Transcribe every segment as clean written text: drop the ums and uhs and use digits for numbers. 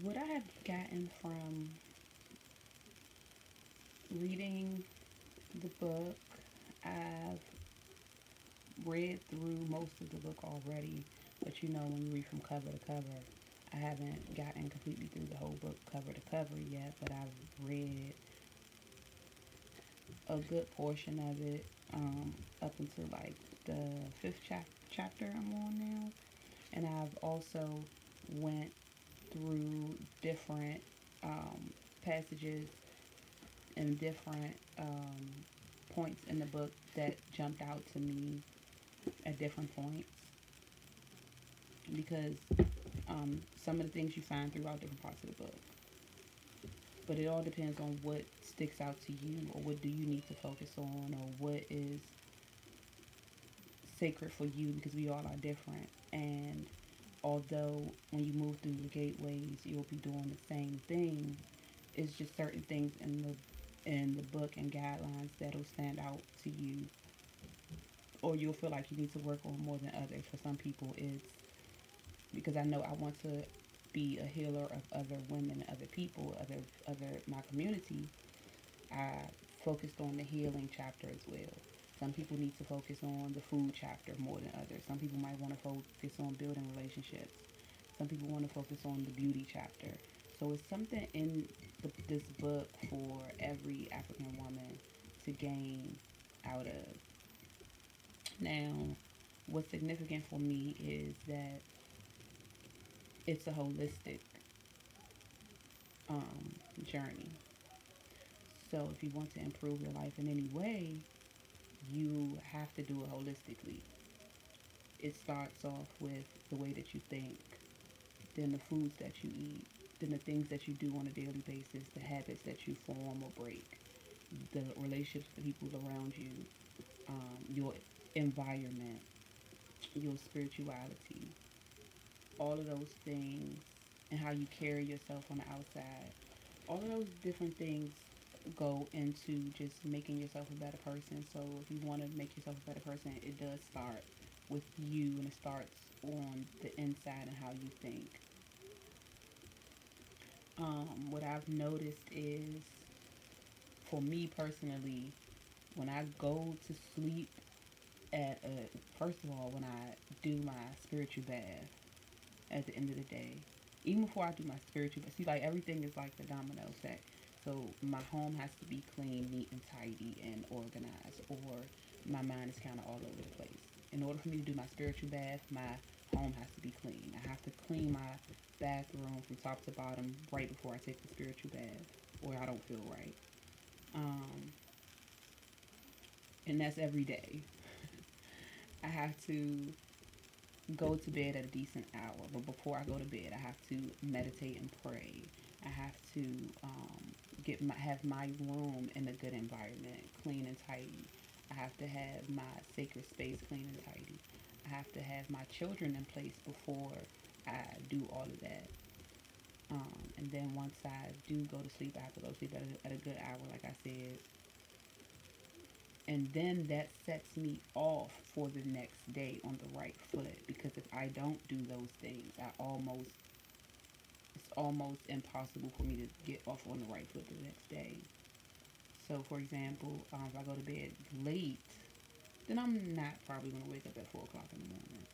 What I have gotten from reading the book, I've read through most of the book already, but you know, when you read from cover to cover, I haven't gotten completely through the whole book cover to cover yet, but I've read a good portion of it up until like the fifth chapter I'm on now, and I've also went through different passages and different points in the book that jumped out to me at different points because some of the things you find throughout different parts of the book. But it all depends on what sticks out to you or what do you need to focus on or what is sacred for you because we all are different. And although when you move through the gateways you'll be doing the same thing, it's just certain things in the book and guidelines that'll stand out to you or you'll feel like you need to work on more than others. For some people it's because I know I want to be a healer of other women, other people, other my community. I focused on the healing chapter as well. Some people need to focus on the food chapter more than others. Some people might want to focus on building relationships. Some people want to focus on the beauty chapter. So it's something in this book for every African woman to gain out of. Now, what's significant for me is that it's a holistic journey. So if you want to improve your life in any way, you have to do it holistically. It starts off with the way that you think, then the foods that you eat, then the things that you do on a daily basis, the habits that you form or break, the relationships with the people around you, your environment, your spirituality, all of those things, and how you carry yourself on the outside. All of those different things go into just making yourself a better person. So if you want to make yourself a better person, it does start with you and it starts on the inside and how you think. What I've noticed is for me personally, when I go to sleep first of all, when I do my spiritual bath at the end of the day, even before I do my spiritual bath, see, like everything is like the domino effect. So my home has to be clean, neat, and tidy, and organized, or my mind is kind of all over the place. In order for me to do my spiritual bath, my home has to be clean. I have to clean my bathroom from top to bottom right before I take the spiritual bath, or I don't feel right. Um, and that's every day. I have to go to bed at a decent hour, but before I go to bed, I have to meditate and pray. I have to have my room in a good environment, clean and tidy. I have to have my sacred space clean and tidy. I have to have my children in place before I do all of that. And then once I do go to sleep, I have to go to sleep at a good hour, like I said. And then that sets me off for the next day on the right foot. Because if I don't do those things, it's almost impossible for me to get off on the right foot the next day. So, for example, if I go to bed late, then I'm not probably going to wake up at 4 o'clock in the morning.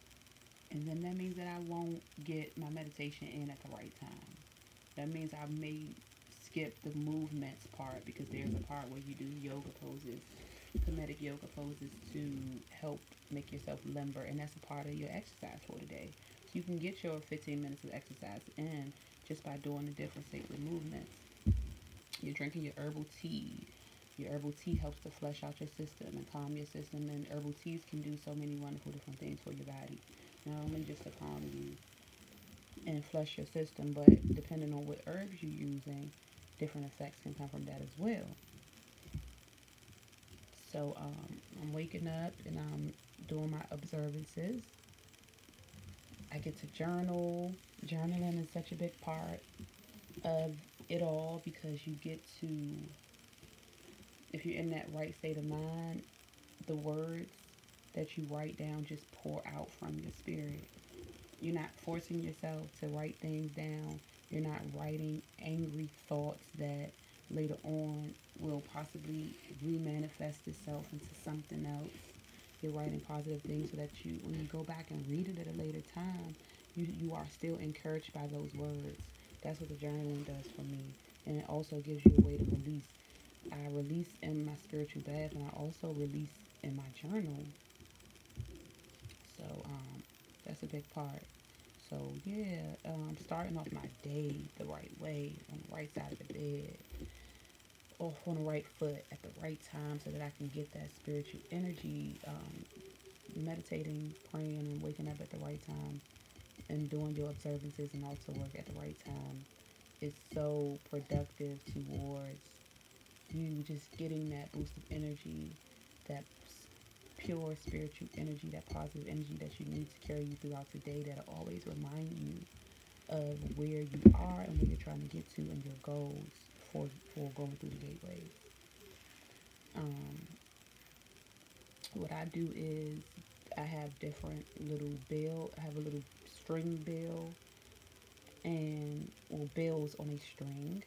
And then that means that I won't get my meditation in at the right time. That means I may skip the movements part because there's a part where you do yoga poses, comedic yoga poses to help make yourself limber, and that's a part of your exercise for today. So you can get your 15 minutes of exercise in just by doing the different sacred movements. You're drinking your herbal tea. Your herbal tea helps to flush out your system and calm your system, and herbal teas can do so many wonderful different things for your body. Not only just to calm you and flush your system, but depending on what herbs you're using, different effects can come from that as well. So I'm waking up and I'm doing my observances. I get to journal. Journaling is such a big part of it all because you get to, if you're in that right state of mind, the words that you write down just pour out from your spirit. You're not forcing yourself to write things down. You're not writing angry thoughts that later on will possibly remanifest itself into something else. You're writing positive things so that you, when you go back and read it at a later time, you are still encouraged by those words. That's what the journaling does for me. And it also gives you a way to release. I release in my spiritual bath, and I also release in my journal. So that's a big part. So yeah, starting off my day the right way, on the right side of the bed, off on the right foot at the right time, so that I can get that spiritual energy. Meditating, praying, and waking up at the right time, and doing your observances and altar work at the right time is so productive towards you just getting that boost of energy, that pure spiritual energy, that positive energy that you need to carry you throughout the day, that'll always remind you of where you are and where you're trying to get to and your goals for going through the gateways. Um, what I do is I have different little bill. I have a little string bill and or bills on a string,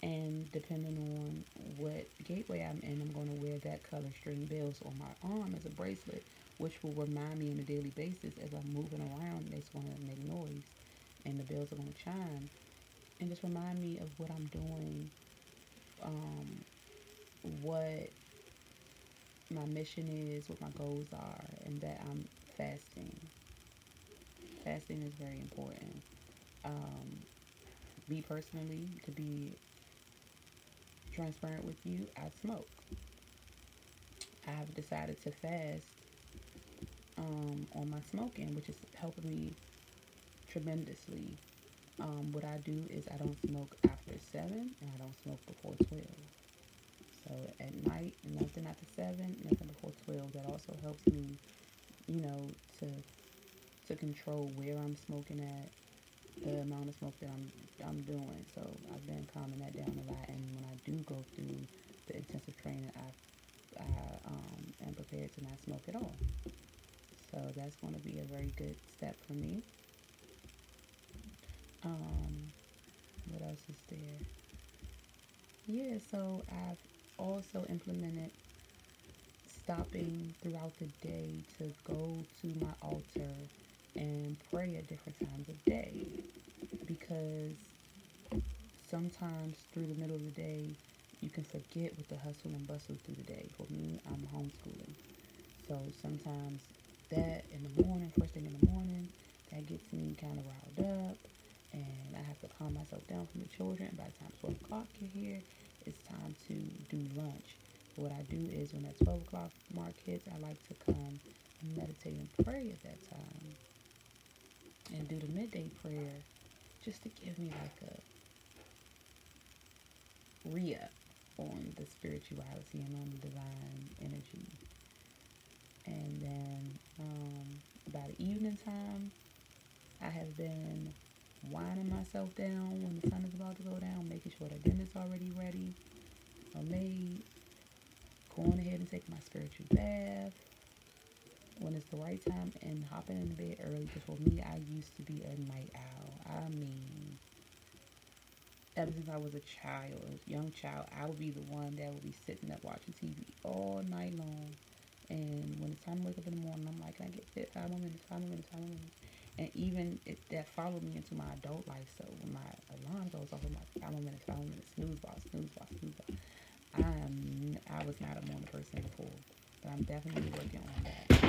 and depending on what gateway I'm in, I'm going to wear that color string bills on my arm as a bracelet, which will remind me on a daily basis as I'm moving around. It's going to make noise, and the bells are going to chime, and just remind me of what I'm doing, um, what my mission is, what my goals are, and that I'm fasting. Fasting is very important. Um, Me personally, to be transparent with you, I smoke. I have decided to fast on my smoking, which is helping me tremendously. What I do is I don't smoke after 7 and I don't smoke before 12. So at night, nothing after 7, nothing before 12. That also helps me, you know, to control where I'm smoking at, the amount of smoke that I'm doing. So I've been calming that down a lot. And when I do go through the intensive training, I am prepared to not smoke at all. So that's going to be a very good step for me. Um, what else is there? Yeah, so I've also implemented stopping throughout the day to go to my altar and pray at different times of day, because sometimes through the middle of the day you can forget with the hustle and bustle through the day. For me, I'm homeschooling, so sometimes that in the morning, first thing in the morning, that gets me kind of riled up, and I have to calm myself down from the children. By the time 12 o'clock get here, it's time to do lunch. What I do is when that 12 o'clock mark hits, I like to come and meditate and pray at that time, and do the midday prayer, just to give me like a re-up on the spirituality and on the divine energy. And then by the evening time, I have been winding myself down when the sun is about to go down, making sure that dinner's already ready or made, going ahead and taking my spiritual bath when it's the right time, and hopping in bed early. Because for me, I used to be a night owl. I mean, ever since I was a child, a young child, I would be the one that would be sitting up watching TV all night long. And when it's time to wake up in the morning, I'm like, can I get fit? 5 more minutes, 5 more minutes, 5 more minutes. And even that followed me into my adult life. So when my alarm goes off, I'm like, 5 more minutes, 5 more minutes, snooze ball, snooze ball, snooze ball. I was not a morning person before, but I'm definitely working on that.